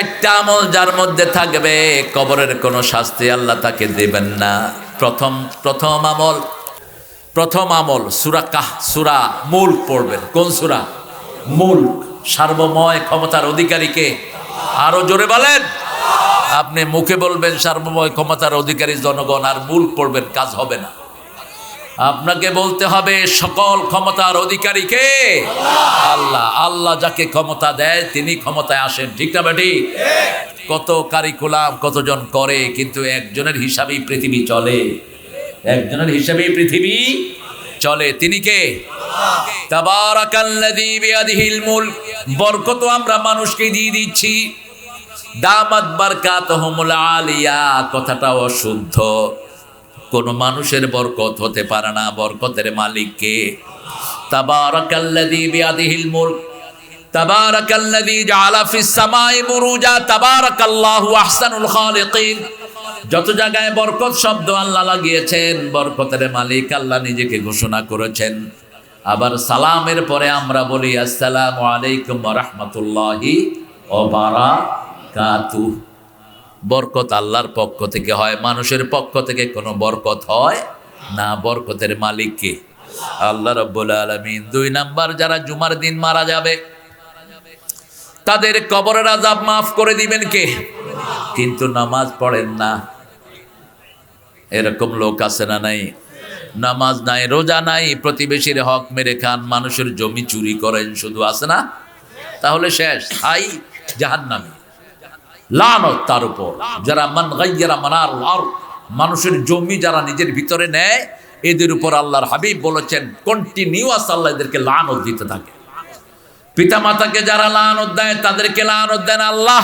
চারটা আমল যার মধ্যে থাকবে কবরের কোনো শাস্তি আল্লাহ তাকে দেবেন না। প্রথম আমল সূরা মুলক পড়বেন। কোন সূরা? মুলক। সার্বময় ক্ষমতার অধিকারীকে? আরো জোরে বলেন। আপনি মুখে বলবেন সার্বময় ক্ষমতার অধিকারী জনগণ, আর মুলক পড়বেন, কাজ হবে না। আপনাকে বলতে হবে সকল ক্ষমতার অধিকারী কে? আল্লাহ। আল্লাহ যাকে ক্ষমতা দেয় তিনি ক্ষমতায় আসেন, ঠিক না বেটি? কত কারিকুলাম কতজন করে, কিন্তু একজনের হিসাবেই পৃথিবী চলে। একজনের হিসাবেই পৃথিবী চলে। তিনি কে? তাবারাকাল্লাযী বিয়াদিহিল মুলক। বরকত আমরা মানুষকে দিয়ে দিচ্ছি। দামাত বারকাতুহুমুল আলিয়া, কথাটা অশুদ্ধ। কোন মানুষের বরকত হতে পারে না, বরকতের মালিক কে? তাবারাকাল্লাযী বিয়াদিহিল মুলক, তাবারাকাল্লাযী জাআলা ফিস সামাই বুরুজা, তাবারাকাল্লাহু আহসানুল খালিকিন। যত জায়গায় বরকত শব্দ আল্লাহ লাগিয়েছেন, বরকতের মালিক আল্লাহ নিজেকে ঘোষণা করেছেন। আবার সালামের পরে আমরা বলি আসসালামু আলাইকুম ওয়া রাহমাতুল্লাহি ওয়া বারাকাতুহু। বরকত আল্লাহর পক্ষ থেকে হয়, মানুষের পক্ষ থেকে কোনো বরকত হয় না। বরকতের মালিক কে? আল্লাহ রাব্বুল আলামিন। 2 নাম্বার, যারা জুমার দিন মারা যাবে তাদের কবরের আযাব মাফ করে দিবেন কে? কিন্তু নামাজ পড়েন না, এরকম লোক আছে না নাই? নামাজ নাই, রোজা নাই, প্রতিবেশীর হক মেরে খান, মানুষের জমি চুরি করেন, শুধু আছে না? তাহলে শেষ, হাই জাহান্নামী। লানত তার উপর। যারা মান গায়্যারা মানারুল আরদ, মানুষের জমি যারা নিজের ভিতরে নেয়, এদের উপর আল্লাহর হাবিব বলেছেন কন্টিনিউয়াস আল্লাহ এদেরকে লানত দিতে থাকে। পিতামাতাকে যারা লানত দেয় তাদেরকে লানত দেন আল্লাহ।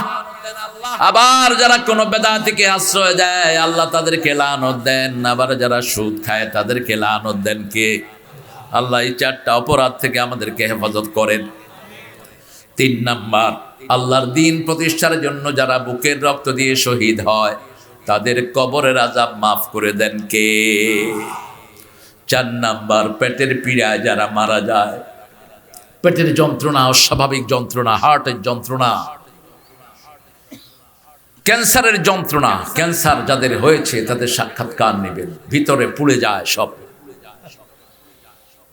আবার যারা কোনো বেদাতিকে আশ্রয় দেয় আল্লাহ তাদেরকে লানত দেন। আবার যারা সুদ খায় তাদেরকে লানত দেন কে? আল্লাহ। এই 4টা অপরাধ থেকে আমাদেরকে হেফাজত করেন। 3 নাম্বার, আল্লাহর দ্বীন প্রতিষ্ঠার জন্য যারা বুকের রক্ত দিয়ে শহীদ হয় তাদের কবরের আযাব মাফ করে দেন কে? 4 নাম্বার, পেটের পীড়ায় যারা মারা যায়, পেটের যন্ত্রণা, অস্বাভাবিক যন্ত্রণা, হার্টের যন্ত্রণা, ক্যান্সারের যন্ত্রণা, ক্যান্সার যাদের হয়েছে তাদের সাক্ষাৎকার নেবেন। ভিতরে পুড়ে যায় সব।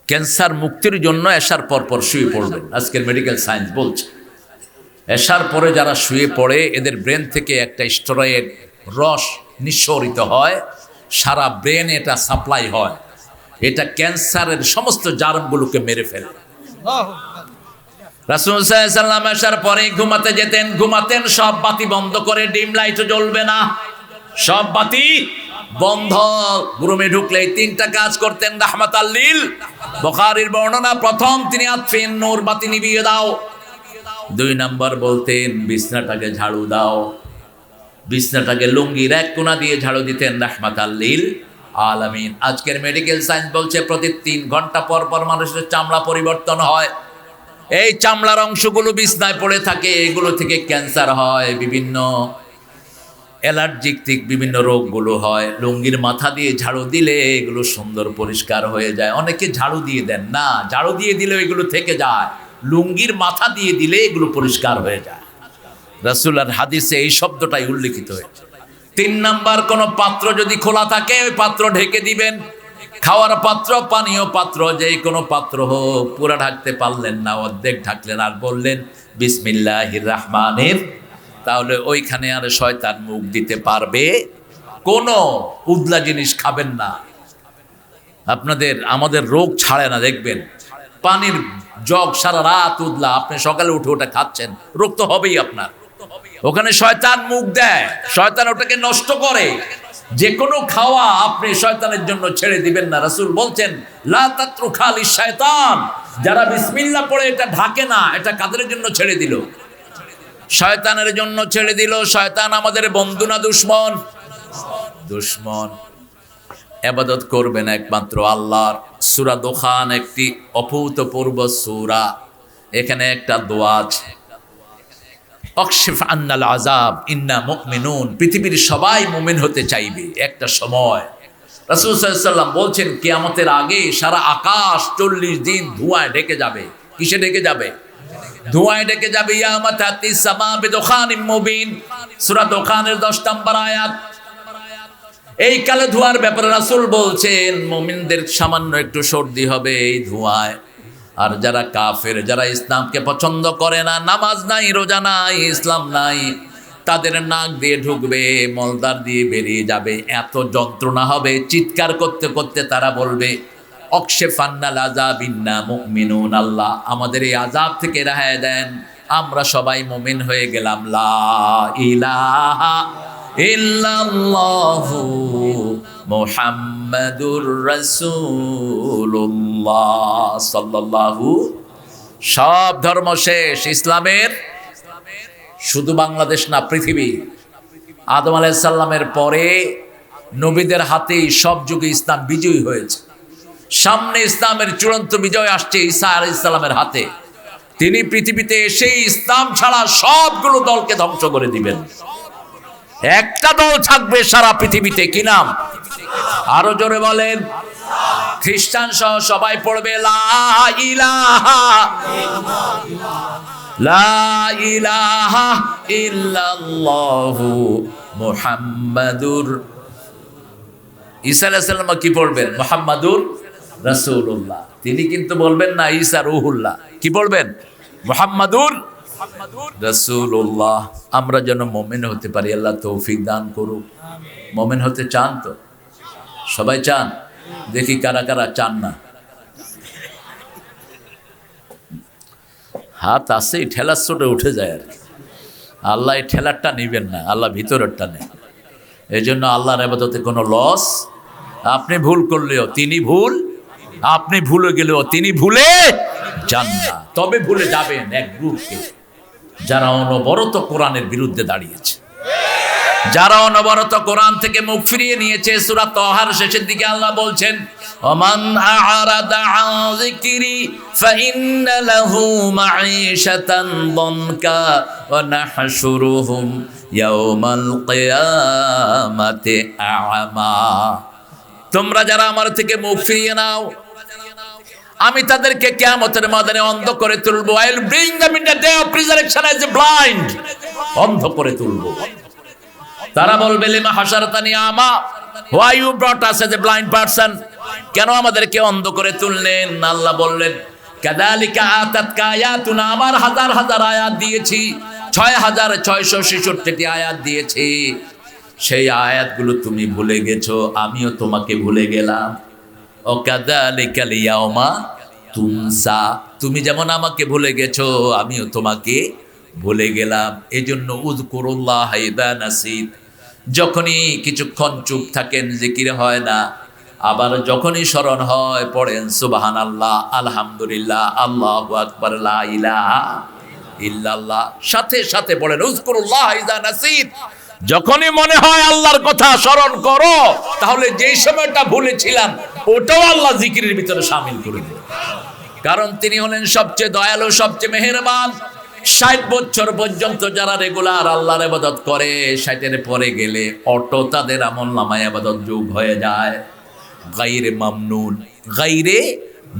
ক্যান্সার মুক্তির জন্য এশার পর শুয়ে পড়বেন। আজকের মেডিকেল সায়েন্স বলছে এশার পরে যারা শুয়ে পড়ে এদের ব্রেন থেকে একটা স্টেরয়েড রস নিঃসরিত হয়, সারা ব্রেন এটা সাপ্লাই হয়, এটা ক্যান্সারের সমস্ত জার্মগুলোকে মেরে ফেলে। রাসূল সাল্লাল্লাহু আলাইহি ওয়াসাল্লাম এশার পরে ঘুমাতে যেতেন, ঘুমাতেন সব বাতি বন্ধ করে, ডিম লাইটও জ্বলবে না, সব বাতি বন্ধ। রুমে ঢুকলেই 3টা কাজ করতেন রাহমাতাল লিল। বুখারীর বর্ণনা, প্রথম তিনি আতফিন নূর, বাতি নিভিয়ে দাও। 2 নাম্বার বলতেন বিছনাটাকে ঝাড়ু দাও। বিছনাটাকে লুঙ্গির এক কোণা দিয়ে ঝাড়ু দিতেন রাহমাতাল লিল আলামিন। আজকের মেডিকেল সায়েন্স বলছে প্রতি 3 ঘন্টা পর পর মানুষের চামড়া পরিবর্তন হয়। এই চামড়ার অংশগুলো বিছনায় পড়ে থাকে, এগুলো থেকে ক্যান্সার হয়, বিভিন্ন অ্যালার্জিক বিভিন্ন রোগগুলো হয়। লুঙ্গির মাথা দিয়ে ঝাড়ু দিলে এগুলো সুন্দর পরিষ্কার হয়ে যায়। অনেকে ঝাড়ু দিয়ে দেন না, ঝাড়ু দিয়ে দিলে এগুলো থেকে যায়, লুঙ্গির মাথা দিয়ে দিলে এগুলো পরিষ্কার হয়ে যায়। রাসূলের হাদিসে এই শব্দটাই উল্লেখিত হয়েছে। 3 নাম্বার, কোন পাত্র যদি খোলা থাকে ওই পাত্র ঢেকে দিবেন। খাওয়ার পাত্র, পানীয় পাত্র, যে কোনো পাত্র হোক, পুরা ঢাকতে পারলেন না, অর্ধেক ঢাকলেন আর বললেন বিসমিল্লাহির রহমানির, তাহলে ওইখানে আর শয়তান মুখ দিতে পারবে। কোনো উদলা জিনিস খাবেন না। আমাদের রোগ ছাড়ে না, দেখবেন পানির জগ সারা রাত উদলা, আপনি সকালে উঠে ওটা খাচ্ছেন, রোগ তো হবেই আপনার। ওখানে শয়তান মুখ দেয়, শয়তান ওটাকে নষ্ট করে। যে কোনো খাওয়া আপনি শয়তানের জন্য ছেড়ে দিবেন না। রাসূল বলছেন লা তাতরুকা লিশ শায়তান, যারা বিসমিল্লাহ পড়ে এটা ঢাকে না, এটা কাদের জন্য ছেড়ে দিল? শয়তানের জন্য ছেড়ে দিল। শয়তান আমাদের বন্ধু না দুশমন? দুশমন। ইবাদত করবেন একমাত্র আল্লাহর। সূরা দুখান একটি অভূতপূর্ব সূরা, এখানে একটা দোয়া আছে, অকশিফ আন্নাল আযাব ইন্না মুমিনুন। পৃথিবীর সবাই মুমিন হতে চাইবে একটা সময়। রাসূল সাল্লাল্লাহু আলাইহি ওয়াসাল্লাম বলছেন কিয়ামতের আগে সারা আকাশ 40 দিন ধোঁয়ায় ঢেকে যাবে। কিসে ঢেকে যাবে? ধোঁয়ায় ডেকে যাবে। ইয়াউমা তাতিস সামা বিদুখানিম মুবিন, সূরা দোখানের 10 নম্বর আয়াত। এই কালো ধোঁয়ার ব্যাপারে রাসূল বলছেন মুমিনদের সামান্য একটু সর্দি হবে এই ধোঁয়ায়। আর যারা কাফের, যারা ইসলামকে পছন্দ করে না, নামাজ নাই, রোজা নাই, ইসলাম নাই, তাদের নাক দিয়ে ঢুকবে, মলদার দিয়ে বেরিয়ে যাবে, এত যন্ত্রণা হবে, চিৎকার করতে করতে তারা বলবে অকশেফান্নাল আযাবিন্না মুমিনুন, আল্লাহ আমাদের এই আযাব থেকে রেহাই দেন, আমরা সবাই মুমিন হয়ে গেলাম। লা ইলাহা ইল্লাল্লাহু মুহাম্মাদুর রাসূলুল্লাহ সাল্লাল্লাহু। সব ধর্ম শেষ, ইসলামের শুধু বাংলাদেশ না, পৃথিবী। আদম আলাইহিস সালামের পরে নবীদের হাতেই সব যুগে ইসলাম বিজয়ী হয়েছে। সামনে ইসলামের চূড়ান্ত বিজয় আসছে ঈসা আলাইহিস সালামের হাতে। তিনি পৃথিবীতে এসে ইসলাম ছাড়া সবগুলো দলকে ধ্বংস করে দিবেন। একটা দল থাকবে সারা পৃথিবীতে, কি নাম? আরো জোরে বলেন। খ্রিস্টান সহ সবাই পড়বে লা ইলাহা লা ইলাহা ইল্লাল্লাহু মুহাম্মাদুর। ঈসা আলাইহিস সালাম কি পড়বেন? মুহাম্মাদুর রাসূলুল্লাহ। তিনি কিন্তু বলবেন না ঈসা রূহুল্লাহ, কি বলবেন? মুহাম্মাদুর রাসূলুল্লাহ। আমরা যেন মুমিন হতে পারি, আল্লাহ তৌফিক দান করুক। মুমিন হতে চান তো? সবাই চান? দেখি কারা কারা চান না। হাত আছে, ঠেলার চোটে উঠে যায় আর কি। আল্লাহ এই ঠেলারটা নিবেন না, আল্লাহ ভিতরেরটা নেন। এই জন্য আল্লাহর ইবাদতে কোনো লস। আপনি ভুল করলেও তিনি ভুল, আপনি ভুলে গেলেও তিনি ভুলে যান না। তবে ভুলে যাবেন এক গ্রুপকে, যারা অনবরত কোরআনের বিরুদ্ধে দাঁড়িয়েছে, যারা অনবরত কোরআন থেকে মুখ ফিরিয়ে নিয়েছে। সূরা তাহার শেষের দিকে আল্লাহ বলছেন ওমান আ'রাদা আন যিকরি ফাইন্না লাহু মাঈশাতান দনকা ওয়া নাহশুরুহুম ইয়াওমাল কিয়ামাতি আ'মা। তোমরা যারা আমার থেকে মুখ ফিরিয়ে নাও, আমি তাদেরকে কিয়ামতের ময়দানে অন্ধ করে তুলবো। I will bring them in the day of resurrection as a blind, অন্ধ করে তুলবো। তারা বলবে লিমা হাশারতানি আমা, why you brought us as a blind person, কেন আমাদেরকে অন্ধ করে তুললেন? আল্লাহ বললেন কাযালিকা আতাতকা আয়াতুনা, আমার হাজার হাজার আয়াত দিয়েছি, 6666টি আয়াত দিয়েছি, সেই আয়াতগুলো তুমি ভুলে গেছো, আমিও তোমাকে ভুলে গেলাম। ও কাযালিকাল ইয়াউমা তুনসা, তুমি যেমন আমাকে ভুলে গেছো, আমিও তোমাকে ভুলে গেলাম। এজন্য উযকুরুল্লাহ ইযা নাসিত, যখনই কিছুক্ষণ চুপ থাকেন, জিকির হয় না, আবার যখনই স্মরণ হয় পড়েন সুবহানাল্লাহ, আলহামদুলিল্লাহ, আল্লাহু আকবার, লা ইলাহা ইল্লাল্লাহ। সাথে সাথে পড়েন উযকুরুল্লাহ ইযা নাসিত। যখনই মনে হয় আল্লাহর কথা স্মরণ করো, তাহলে যেই সময়টা ভুলেছিলাম ওটাও আল্লাহ জিকিরের ভিতরে শামিল করে দেন। কারণ তিনি হলেন সবচেয়ে দয়ালু, সবচেয়ে মেহেরবান। 60 বছর পর্যন্ত যারা রেগুলার আল্লাহর ইবাদত করে, 60-এর পরে গেলে অটো তাদের আমলনামায় ইবাদত যোগ হয়ে যায়। গায়রে মামনুন, গায়রে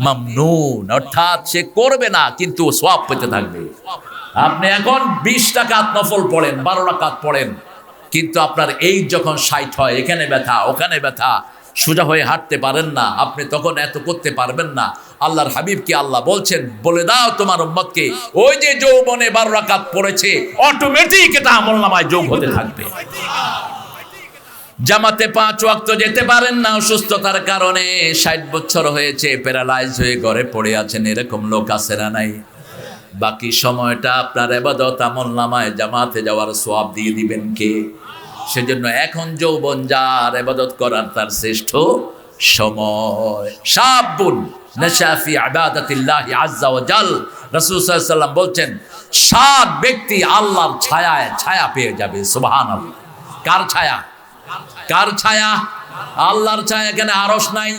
মামনুন, অর্থাৎ সে করবে না কিন্তু সওয়াব পেতে থাকবে। আপনি এখন 20 রাকাত নফল পড়েন, 12 রাকাত পড়েন, কিন্তু আপনার এই যখন 60 হয়, এখানে ব্যথা, ওখানে ব্যথা, সোজা হয়ে হাঁটতে পারেন না, আপনি তখন এত করতে পারবেন না। আল্লাহর হাবিব কি আল্লাহ বলছেন, বলে দাও তোমার উম্মতকে, ওই যে যৌবনে 12 রাকাত পড়েছে, অটোমেটিক এটা আমলনামায় যোগ হতে থাকবে। জামাতে 5 ওয়াক্ত যেতে পারেন না অসুস্থতার কারণে, 60 বছর হয়েছে, প্যারালাইজ হয়ে ঘরে পড়ে আছেন, এরকম লোক আছে না নাই? বাকি সময়টা আপনার ইবাদত আমলনামায় জামাতে যাওয়ার সওয়াব দিয়ে দিবেন কে? সেজন্য এখন যৌবন যার, ইবাদত করার তার শ্রেষ্ঠ সময়। শাবুন নাশা ফি ইবাদাতিল্লাহি আযজা ওয়া জাল, রাসূল সাল্লাল্লাহু আলাইহি ওয়াসাল্লাম বলছেন 7 ব্যক্তি আল্লাহর ছায়ায় ছায়া পেয়ে যাবে। সুবহানাল্লাহ। কার ছায়া? কার ছায়া? আল্লাহর ছায়া। এখানে আরশ নাই।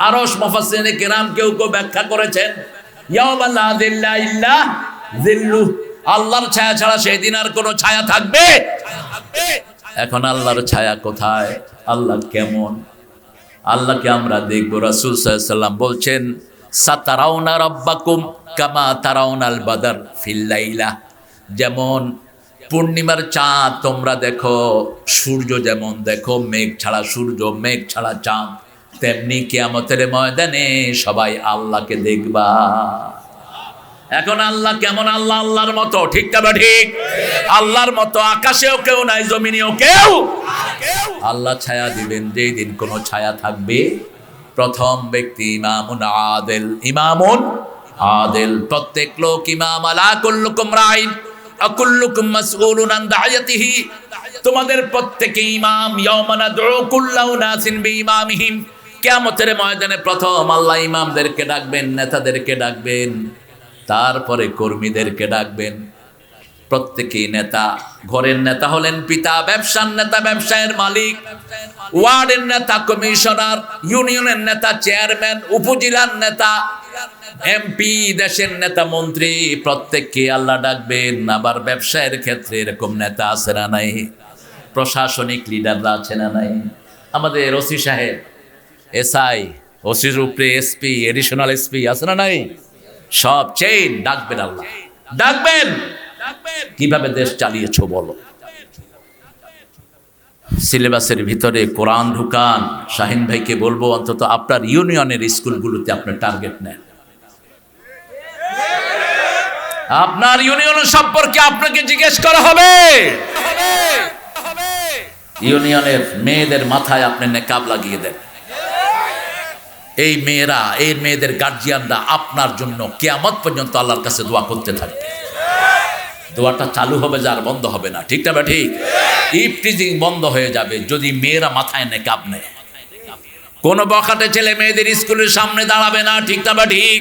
আরশ মুফাসসিরিনে কিরাম কেউ কেউ ব্যাখ্যা করেছেন ইয়াউমা লা যিল্লা ইল্লা যিল্লু, আল্লাহর ছায়া ছাড়া সেদিন আর কোনো ছায়া থাকবে? এখন আল্লাহর ছায়া কোথায়? আল্লাহ কেমন? আল্লাহকে আমরা দেখব। রাসূল সাল্লাল্লাহু আলাইহি ওয়াসাল্লাম বলছেন সাতারাউনা রাব্বাকুম কামা তারাউনাল বাদর ফিল লাইলা, যেমন পূর্ণিমার চাঁদ তোমরা দেখো, সূর্য যেমন দেখো, মেঘ ছাড়া সূর্য, মেঘ ছাড়া চাঁদ, তেমনি কিয়ামতের ময়দানে সবাই আল্লাহকে দেখবা। এখন আল্লাহ কেমন? আল্লাহ আল্লাহর মতো, ঠিক না ঠিক? আল্লাহর মতো আকাশেও কেউ নাই, জমিনেও কেউ। আল্লাহ ছায়া দিবেন যেই দিন কোনো ছায়া থাকবে। প্রথম ব্যক্তি ইমামুন আদিল, ইমামুন আদিল, প্রত্যেক লোক ইমাম। আলা কুল্লুকুম রাইন আকুল্লুকুম মাসউলুন আন দায়াতিহি, তোমাদের প্রত্যেকে ইমাম। ইয়াওমা নাদউ কুল্লা উনাসিন বিইমামিহিম, কিয়ামতের ময়দানে প্রথম আল্লাহ ইমামদেরকে ডাকবেন, নেতাদেরকে ডাকবেন, তারপরে কর্মীদেরকে ডাকবেন। প্রত্যেকেই নেতা। ঘরের নেতা হলেন পিতা, ব্যবসার নেতা ব্যবসায়ের মালিক, ওয়ার্ডের নেতা কমিশনার, ইউনিয়নের নেতা চেয়ারম্যান, উপজেলার নেতা এমপি, দেশের নেতা মন্ত্রী, প্রত্যেককে আল্লাহ ডাকবেন। আবার ব্যবসায়ের ক্ষেত্রে এরকম নেতা আছে না নাই? প্রশাসনিক লিডাররা আছে না নাই? আমাদের ওসি সাহেব, এসআই, ওসির উপরে এসপি, এডিশনাল এসপি আছে না নাই? সব চেইন ডাকবেন, আল্লাহ ডাকবেন। কিভাবে দেশ চালিয়েছো বলো? সিলেবাসের ভিতরে কোরআন ঢুকান। শাহিন ভাইকে বলবো অন্তত আপনার ইউনিয়নের স্কুলগুলোতে আপনি টার্গেট নেন। আপনার ইউনিয়ন সম্পর্কে আপনাকে জিজ্ঞেস করা হবে। ইউনিয়নের মেয়েদের মাথায় আপনি নেকাব লাগিয়ে দেন। এই মেয়েরা, এই মেয়েদের গার্জিয়ানরা আপনার জন্য কিয়ামত পর্যন্ত আল্লাহর কাছে দোয়া করতে থাকবে। দোয়াটা চালু হবে, যার বন্ধ হবে না, ঠিক না ঠিক? ইফটিজিং বন্ধ হয়ে যাবে যদি মেয়েরা মাথায় নেকাব নেয়। কোন বখাটে ছেলে মেয়েদের স্কুলের সামনে দাঁড়াবে না, ঠিক না ঠিক?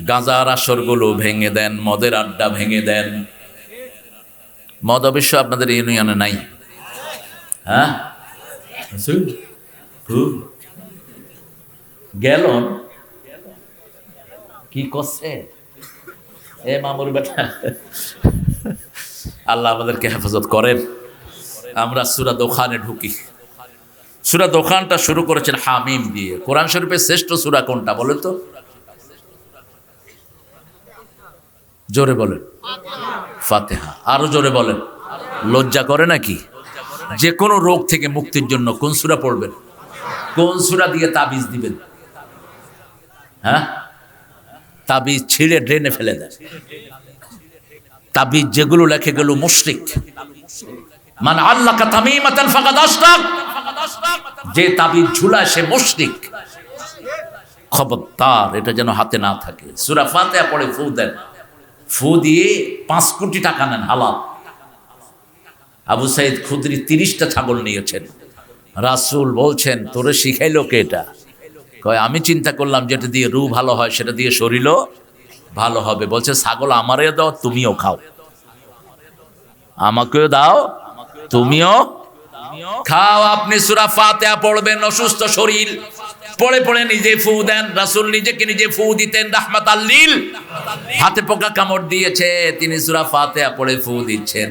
গাঁজার আসরগুলো ভেঙে দেন, মদের আড্ডা ভেঙে দেন। মদ অবশ্য আপনাদের ইউনিয়নে নাই, হ্যাঁ? গেলন কি করছে এ মামুর বেটা? আল্লাহ আমাদেরকে হেফাজত করেন। আমরা সূরা দোখানে ঢুকি। সূরা দোখানটা শুরু করেছেন হামিম দিয়ে। কোরআন শরীফের শ্রেষ্ঠ সূরা কোনটা বলেন তো? জোরে বলেন। ফাতিহা। আরো জোরে বলেন। লজ্জা করে নাকি? যে কোনো রোগ থেকে মুক্তির জন্য কোন সূরা পড়বেন? কোন সূরা দিয়ে তাবিজ দিবেন? হ্যাঁ, তাবিজ ছিঁড়ে ড্রেনে ফেলে দেয়। তাবিজ যেগুলো লেখে গেল মুশরিক। মান আল্লাকা তামিমাতান ফাকাদ আশরাক, যে তাবিজ ঝুলায় সে মুশরিক। খবরদার, এটা যেন হাতে না থাকে। সূরা ফাতিহা পড়ে ফু দেন, ফু দিয়ে 5 কোটি টাকা নেন হালাল। আবু সাইদ খুদরি 30টা ছাগল নিয়েছেন। রাসূল বলছেন তোরে শিখাইলো কে এটা? কয় আমি চিন্তা করলাম যেটা দিয়ে রূহ ভালো হয় সেটা দিয়ে শরীরও ভালো হবে। বলছে ছাগল আমারও দাও, তুমিও খাও। আমাকেও দাও, তুমিও খাও। আপনি সূরা ফাতিহা পড়বেন, অসুস্থ শরীর পড়ে পড়ে নিজে ফু দেন। রাসূল নিজেকে নিজে ফু দিতেন রাহমাতাল লিল। হাতে পোকা কামড় দিয়েছে, তিনি সূরা ফাতিহা পড়ে ফু দিচ্ছেন।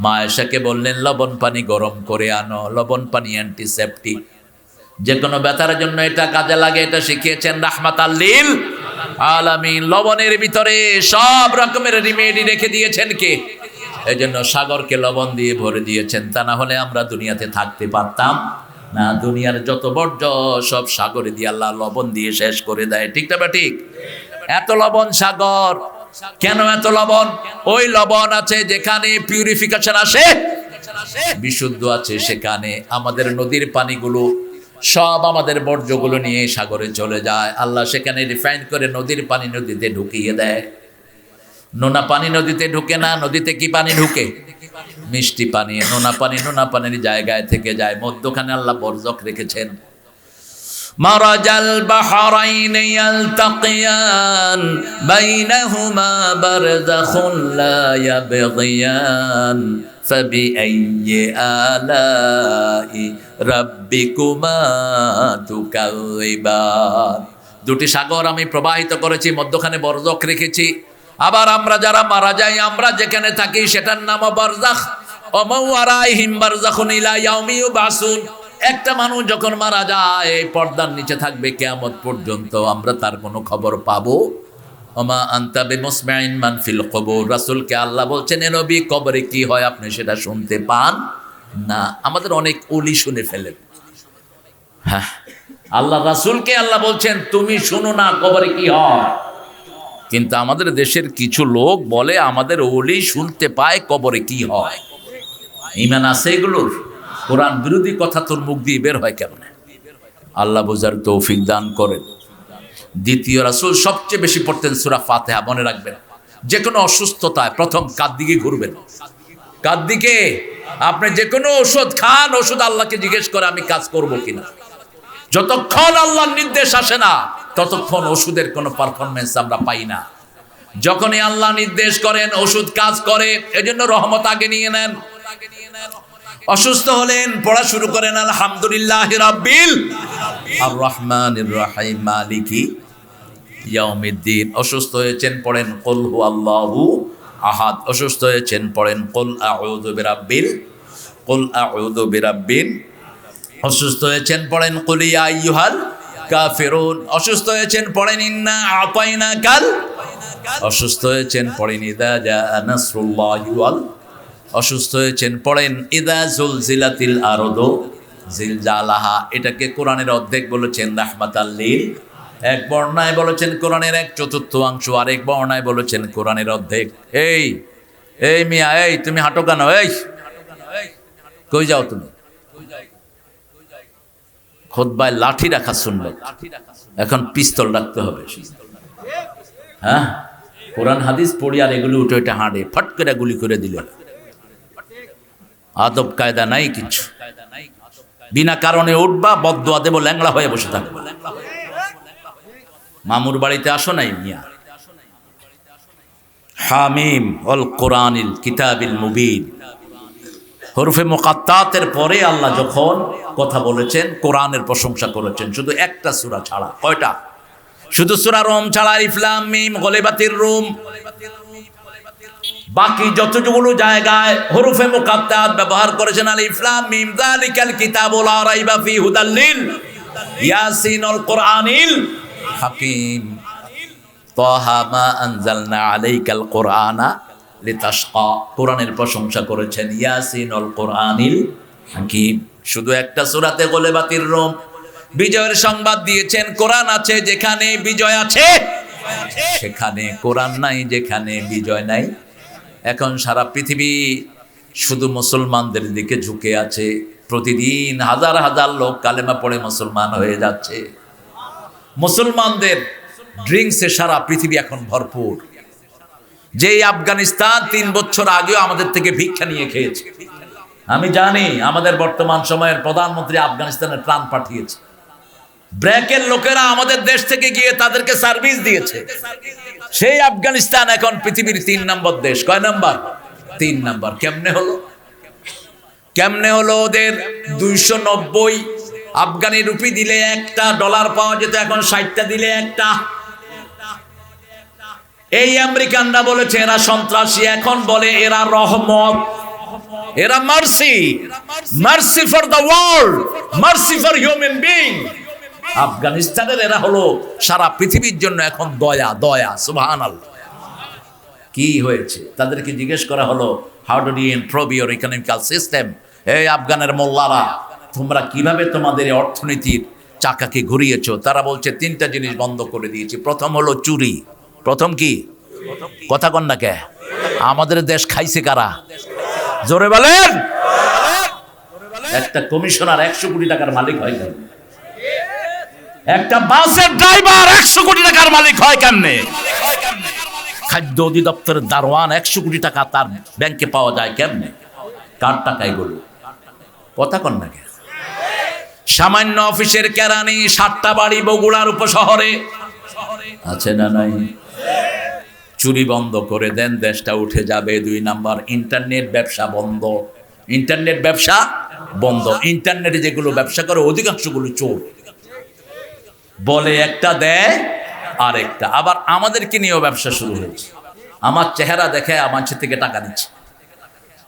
মা আয়েশাকে বললেন লবণ পানি গরম করে আনো। লবণ পানি অ্যান্টিসেপটিক, যে কোনো ব্যথার জন্য এটা কাজে লাগে, এটা শিখিয়েছেন রাহমাতাল লিল আলামিন। লবণের ভিতরে সব রকমের রিমেডি রেখে দিয়েছেন কে? এই জন্য সাগরকে লবণ দিয়ে ভরে দিয়েছেন। তা না হলে আমরা দুনিয়াতে থাকতে পারতাম না। দুনিয়ার যত বর্জ্য সব সাগরে দিয়ে আল্লাহ লবণ দিয়ে শেষ করে দেয়, ঠিক না ঠিক? এত লবণ সাগর কেন? এত লবণ, ওই লবণ আছে যেখানে পিউরিফিকেশন আসে, বিশুদ্ধ আছে সেখানে। আমাদের নদীর পানিগুলো সব আমাদের বর্জ্যগুলো নিয়ে সাগরে চলে যায়। আল্লাহ সেখানে রিফাইন করে নদীর পানি নদীতে ঢুকিয়ে দেয়। নোনা পানি নদীতে ঢুকে না। নদীতে কি পানি ঢুকে? মিষ্টি পানি। নোনা পানি নোনা পানির জায়গায় থেকে যায়। মধ্যখানে আল্লাহ বরজক রেখেছেন। মারাজাল বাহরাইনি ইয়ালতাকিয়ান বাইনাহুমা বারযাখুন লা ইয়াবগিয়ান ফাবিআইয়ি আলাই রাব্বিকুমা তুকাযিবান। দুটি সাগর আমি প্রবাহিত করেছি, মধ্যখানে বরজখ রেখেছি। আবার আমরা যারা মারা যাই, আমরা যেখানে থাকি সেটার নাম বারজাখ। ওয়া মাওয়ারাইহিম বারযাখুন ইলা ইয়াউমি ইউবাসুন। একটা মানুষ যখন মারা যায় পর্দার নিচে থাকবে কিয়ামত পর্যন্ত, আমরা তার কোনো খবর পাবো? ওমা আনতা বিমুসমিইন মান ফিল কবর। রাসূলকে আল্লাহ বলছেন, এ নবী, কবরে কি হয় আপনি সেটা শুনতে পান না? আমাদের অনেক ওলি শুনে ফেলেন। হ্যাঁ, আল্লাহ রাসূলকে আল্লাহ বলছেন তুমি শুনো না কবরে কি হয়, কিন্তু আমাদের দেশের কিছু লোক বলে আমাদের ওলি শুনতে পায় কবরে কি হয়। ঈমান আছে এগুলোর? কোরআন বিরোধী কথা তোর মুখ দিয়ে বের হয় কেমনে? আল্লাহ বোঝার তৌফিক দান করেন। দ্বিতীয়, রাসূল সবচেয়ে বেশি পড়তেন সূরা ফাতিহা। মনে রাখবেন, যে কোনো অসুস্থতায় প্রথম কার দিকে ঘুরবেন? কার দিকে? আপনি যে কোনো ওষুধ খান, ওষুধ আল্লাহকে জিজ্ঞেস করে আমি কাজ করব কিনা। যতক্ষণ আল্লাহর নির্দেশ আসে না ততক্ষণ ওষুধের কোনো পারফরমেন্স আমরা পাই না। যখনই আল্লাহ নির্দেশ করেন ওষুধ কাজ করে। এজন্য রহমত আগে নিয়ে নেন। অসুস্থ হলেন, পড়া শুরু করেন আলহামদুলিল্লাহি রাব্বিল আর রহমানির রহিম মালিকি ইয়াউমিদ্দিন। অসুস্থ হয়েছেন, পড়েন কুল হুয়াল্লাহু আহাদ। অসুস্থ হয়েছেন, পড়েন কুল আউযু বিরাব্বিন। অসুস্থ হয়েছেন, পড়েন কুল ইয়া আইয়ুহাল কাফিরুন। অসুস্থ হয়েছেন, পড়েন ইন্না আতাইনাকাল। অসুস্থ হয়েছেন, পড়েন ইযা জাআ নাসরুল্লাহি ওয়াল। অসুস্থ হয়েছেন, পড়েন ইযা জুলজিলাতিল আরদু জিলজালাহা। এটাকে কোরআনের অর্ধেক বলেছেন রাহমাতাল লিল। এক বর্ণায় বলেছেন কোরআনের 1/4 আরেক বর্ণায় বলেছেন কোরআনের অর্ধেক। এই এই মিয়া, এই তুমি হাঁটো কেন? এই কই যাও তুমি? খুতবায় লাঠি রাখা সুন্নাত, এখন পিস্তল রাখতে হবে। হ্যাঁ, কোরআন হাদিস পড়ি আর এগুলি উঠে উঠে হাঁটে, ফট করে গুলি করে দিল। আদব কায়দা নাই কিছু। বিনা কারণে উঠবা, বদদুয়া দেব, ল্যাংড়া হয়ে বসে থাকবো। মামুর বাড়িতে আসো নাই মিয়া? হামিম অল কোরআনিল কিতাবিল মুবিন। হরফে মুকাত্তাতের পরে আল্লাহ যখন কথা বলেছেন, কোরআনের প্রশংসা করেছেন, শুধু একটা সূরা ছাড়া। কয়টা? শুধু সূরা রুম ছাড়া, আলিফ লাম মিম গলিবাতির রুম। বাকি যতগুলো জায়গায় হরফে মুকাত্তাত ব্যবহার করেছেন, আলিফ লাম মিম যালিকাল কিতাবু লা রাইবা ফিহি হুদাল লিল ইয়াসিন অল কোরআনিল হাকিম। তাহা মা আনজালনা আলাইকাল কোরআনা লিতাশকা। কোরআনের প্রশংসা করেছেন, ইয়াসিন অল কোরআনিল হাকিম। শুধু একটা সূরাতে গলিবাতির রুম। বিজয়ের সংবাদ দিয়েছেন, কোরআন আছে যেখানে বিজয় আছে সেখানে কোরআন নাই, যেখানে বিজয় নাই। এখন সারা পৃথিবী শুধু মুসলমানদের দিকে ঝুঁকে আছে। প্রতিদিন হাজার হাজার লোক কালেমা পড়ে মুসলমান হয়ে যাচ্ছে। মুসলমানদের ড্রিঙ্কসে সারা পৃথিবী এখন ভরপুর। যেই আফগানিস্তান 3 বছর আগেও আমাদের থেকে ভিক্ষা নিয়ে খেয়েছে। আমি জানি আমাদের বর্তমান সময়ের প্রধানমন্ত্রী আফগানিস্তানের ত্রাণ পাঠিয়েছে। ব্র্যাকের লোকেরা আমাদের দেশ থেকে গিয়ে তাদেরকে সার্ভিস দিয়েছে। সেই আফগানিস্তান এখন পৃথিবীর 3 নম্বর দেশ। কয় নম্বর? 3 নম্বর। কেমনে হলো? ওদের 290 আফগানি রুপি দিলে একটা ডলার পাওয়া যেত, এখন 60টা দিলে একটা। এই আমেরিকানরা বলেছে এরা সন্ত্রাসী, এখন বলে এরা রহমত, এরা mercy. Mercy for the world, mercy for human being. আফগানিস্তানের এরা হলো সারা পৃথিবীর জন্য এখন দয়া, দয়া। সুবহানাল্লাহ। কি হয়েছে? তাদেরকে জিজ্ঞেস করা হলো, how do you improve your economical system? এই আফগানের মোল্লারা, তোমরা কিভাবে তোমাদের অর্থনীতির চাকাকে ঘুরিয়েছো? তারা বলছে 3টা জিনিস বন্ধ করে দিয়েছি। প্রথম হলো চুরি। প্রথম কি? কথা কন না কে? আমাদের দেশ খাইছে কারা? জোরে বলেন। একটা কমিশনার 100 কোটি টাকার মালিক হয় কেন? একটা বাসের ড্রাইভার 100 কোটি টাকার মালিক হয় কেমনে? খাদ্য অধিদপ্তরের দারোয়ান 100 কোটি টাকা তার ব্যাংকে পাওয়া যায় কেমনে? কার টাকা এগুলো? কথা কন না কে? সামান্য অফিসের কেরানি 7টা বাড়ি বগুড়ার উপশহরে আছে না নাই? চুরি বন্ধ করে দেন, দেশটা উঠে যাবে। 2 নাম্বার, ইন্টারনেট ব্যবসা বন্ধ। ইন্টারনেট ব্যবসা বন্ধ। ইন্টারনেটে যেগুলো ব্যবসা করে অধিকাংশগুলো চোর। বলে একটা দেয় আরেকটা। আবার আমাদেরকে নিয়েও ব্যবসা শুরু হয়েছে। আমার চেহারা দেখে আমার থেকে টাকা নিচ্ছে।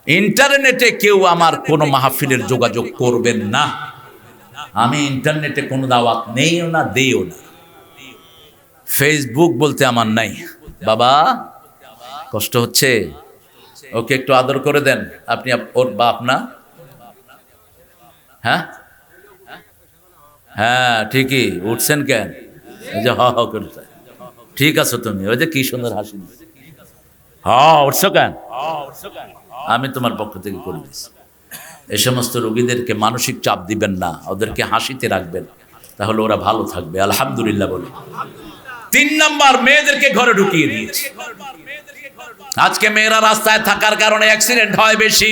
ইন্টারনেটে কেউ আমার কোনো মাহফিলের যোগাযোগ করবেন না। আমি ইন্টারনেটে কোনো দাওয়াত নেইও না, দেইও না। ফেসবুক বলতে আমার নাই। বাবা কষ্ট হচ্ছে, ওকে একটু আদর করে দেন। আপনি ওর বাপ না? হ্যাঁ হ্যাঁ ঠিকই উঠছেন কেন? এই যে হ হ করে ঠিক আছো তুমি? ওই যে কি সুন্দর হাসি, হ্যাঁ উঠছো কেন? আমি তোমার পক্ষ থেকে করে দিচ্ছি। এই সমস্ত রোগীদেরকে মানসিক চাপ দিবেন না, ওদেরকে হাসিতে রাখবেন, তাহলে ওরা ভালো থাকবে। আলহামদুলিল্লাহ বলি। 3 নাম্বার, মেয়েদেরকে ঘরে ঢুকিয়ে দিয়েছে। আজকে মেয়েরা রাস্তায় থাকার কারণে অ্যাক্সিডেন্ট হয় বেশি,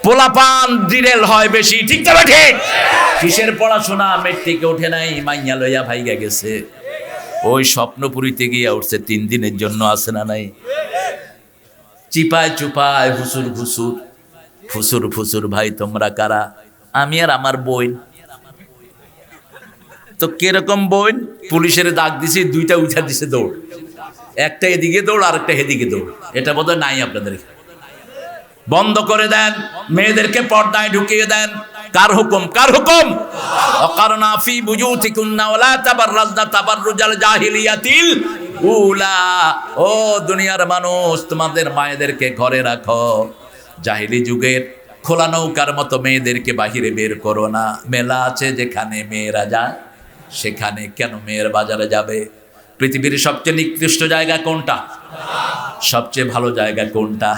পোলাপান ডিরেল হয় বেশি, ঠিক তো ঠিক? কিসের পড়াশোনা? মেট্রিকে ওঠে নাই, মাইয়া লইয়া ভাইগা গেছে, ওই স্বপ্নপুরীতে গিয়া উঠছে 3 দিনের জন্য, আছে না নাই? চিপায় চুপায় ফুসুর ফুসুর ফুসুর ফুসুর। ভাই তোমরা কারা? আমি আর আমার বোন। তো কিরকম বোন? পুলিশের ডাক দিছে, 2টা উঠা দিছে দৌড়, একটা এদিকে দৌড় আর একটা এদিকে দৌড়। এটা বোধহয় নাই আপনাদের। বন্ধ করে দেন, মেয়েদেরকে পর্দায় ঢুকিয়ে দেন। কার হুকুম? কার হুকুম? অকারনা ফি বুজুতিকুন্না ওয়ালা তাবাররাজনা তাবাররুজাল জাহিলিয়াতিল উলা। ও দুনিয়ার মানুষ, তোমাদের মায়েদেরকে ঘরে রাখো, জাহিলি যুগের খোলা নৌকার মতো মেয়েদেরকে বাহিরে বের করো না। মেলা আছে যেখানে মেয়েরা যায়, সেখানে কেন মেয়ের বাজারে যাবে? পৃথিবীর সবচেয়ে নিকৃষ্ট জায়গা কোনটা? সবচেয়ে ভালো জায়গা কোনটা?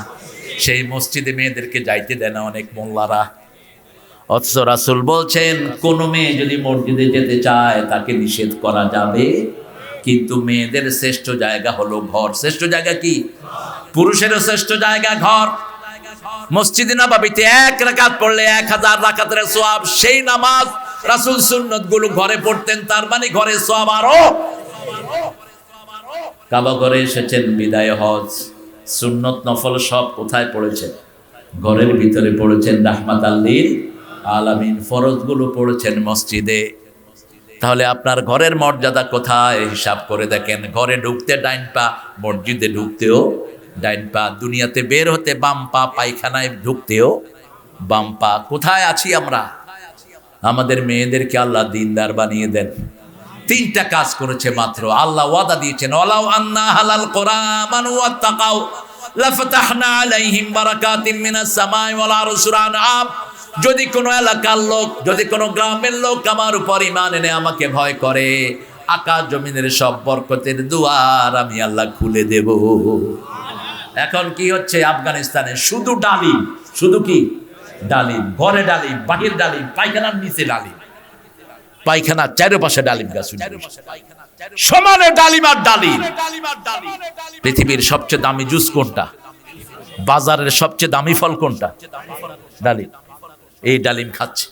সেই মসজিদে মেয়েদেরকে যাইতে দেয় না অনেক মোল্লারা। অথচ রাসূল বলছেন কোন মেয়ে যদি মসজিদে যেতে চায় তাকে নিষেধ করা যাবে, কিন্তু মেয়েদের শ্রেষ্ঠ জায়গা হলো ঘর। শ্রেষ্ঠ জায়গা কি? পুরুষেরও শ্রেষ্ঠ জায়গা ঘর। মসজিদে নববীতে 1 রাকাত পড়লে 1000 রাকাতের সওয়াব। সেই নামাজ রাসূল সুন্নাত গুলো ঘরে পড়তেন, তার মানে ঘরে সওয়াব আরো। কাবা ঘরে এসেছেন, বিদায় হজ, সুন্নত নফল সব কোথায় পড়েছেন? ঘরের ভিতরে পড়েছেন, রাহমাতাল লিল আলামিন। ফরজগুলো পড়েছেন মসজিদে। তাহলে আপনার ঘরের মর্যাদা কোথায়? হিসাব করে দেখেন। ঘরে ঢুকতে ডাইন পা, মসজিদে ঢুকতেও ডাইন পা, দুনিয়াতে বের হতে বাম পা, পায়খানায় ঢুকতেও বাম পা। কোথায় আছি আমরা? আমাদের মেয়েদেরকে আল্লাহ দিনদার বানিয়ে দেন। 3টা কাজ করেছে মাত্র। আল্লাহ ওয়াদা দিয়েছেন, ওয়ালাউ আন্না হালাল কুরআমান ওয়াত্তাকাউ লাফাতাহনা আলাইহিম বারাকাতিম মিনাস সামাই ওয়াল আরদি সূরা আনআম। যদি কোনো এলাকার লোক, যদি কোনো গ্রামের লোক আমার উপর ঈমান এনে আমাকে ভয় করে, আকাশ জমিনের সব বরকতের দুয়ার আমি আল্লাহ খুলে দেব। এখন কি হচ্ছে আফগানিস্তানে? শুধু ডালিম, শুধু কি ডালিম, ঘরে ডালিম, বাহির ডালিম, পায়খানার নিচে ডালিম, পায়খানার চারপাশে ডালিম গাছ, সমানে ডালিম আর ডালিম। পৃথিবীর সবচেয়ে দামি জুস কোনটা? বাজারের সবচেয়ে দামি ফল কোনটা? ডালিম। এই ডালিম খাচ্ছে।